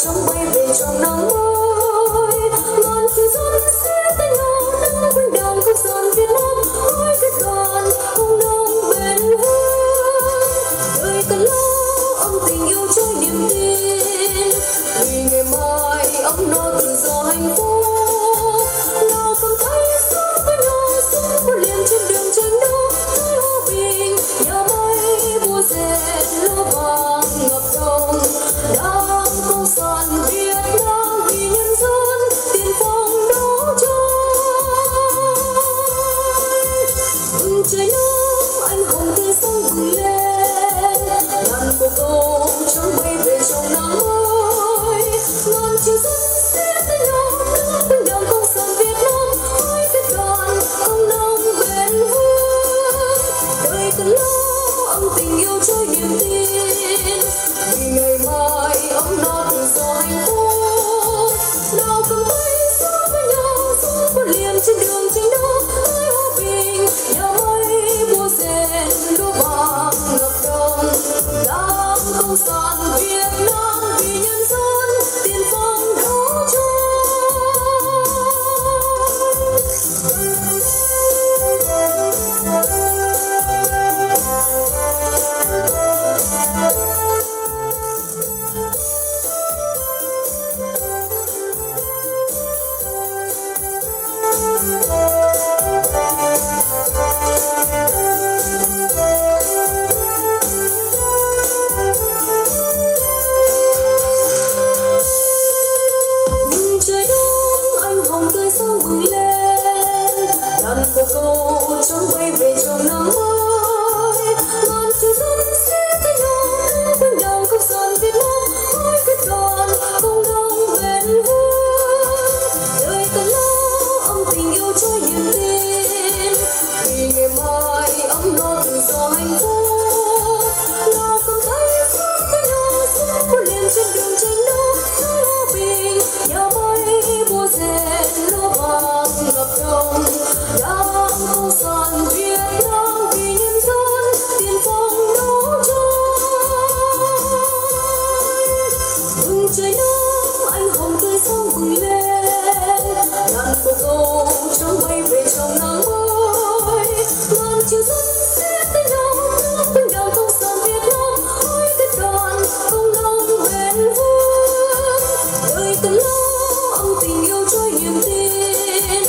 trong bay về trong nắng mới ngàn chiều xuân sẽ tay nhau nắng quanh đàn không gian Việt Nam hãy kết đoàn cùng đông bền vững đời cần lo ấm tình yêu trôi niềm tin vì ngày mai ấm no tự do hạnh phúc nào cầm tay sống với nhau sống một liền trên đường tranh đấu nơi hòa bình nhà máy búa dệt lúa vàng ngập đông đang công sản Việt Nam vì nhân dân tiền phong đấu tranh trời nắng anh hùng tươi sáng bừng lên ngàn bồ câu trắng bay về trong nắng mới ngàn chiều xuân sẽ tới nhau nắng quanh đảo công sản Việt Nam hãy kết đoàn công nông bền vững đời cần lo ấm tình yêu trôi niềm tin vì ngày mai ấm no tự do hạnh phúc nào cầm tay sống với nhau sống một liền trên đường tranh đấu nơi hòa bình nhà máy búa dệt lúa vàng ngập đông đang công sản Việt Nam vì nhân dân tiền phong đấu trời đông anh hồng tươi sáng bừng lên đàn bồ câu trắng bay về trong nắng mới ngàn chiều xuân sẽ tới nhau nắng quanh đảo công sản Việt Nam hãy kết đoàn công đông bền vững đời cần lo ấm tình yêu trôi niềm tin vì ngày mai ấm no tự do hạnh phúc nào cầm tay sống với nhau sống một liền trên đường tranh đấu nơi hòa bình nhà máy búa dệt lúa vàng ngập đông đang công sản Việt Nam vì nhân dân tiền phong đấu tranh trời nắng anh hồng tươi sáng bừng lên đàn bồ câu trắng bay về trong nắng mới ngàn chiều xuân sẽ tới nhau nắng quanh đảo công sản Việt Nam hãy kết đoàn công nông bền vững đời cần lo ấm tình yêu trôi niềm tin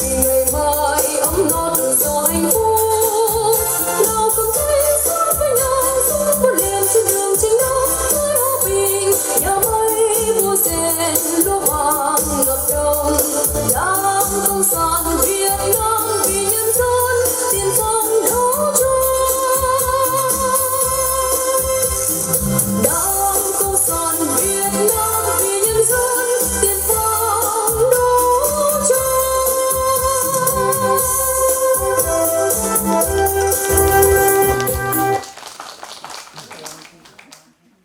vì ngày mai ấm no tự do hạnh phúc nào cầm tay sống với nhau sống một liền trên đường tranh đấu nơi hòa bình nhà máy búa dệt lúa vàng ngập đông đang công sản Việt Nam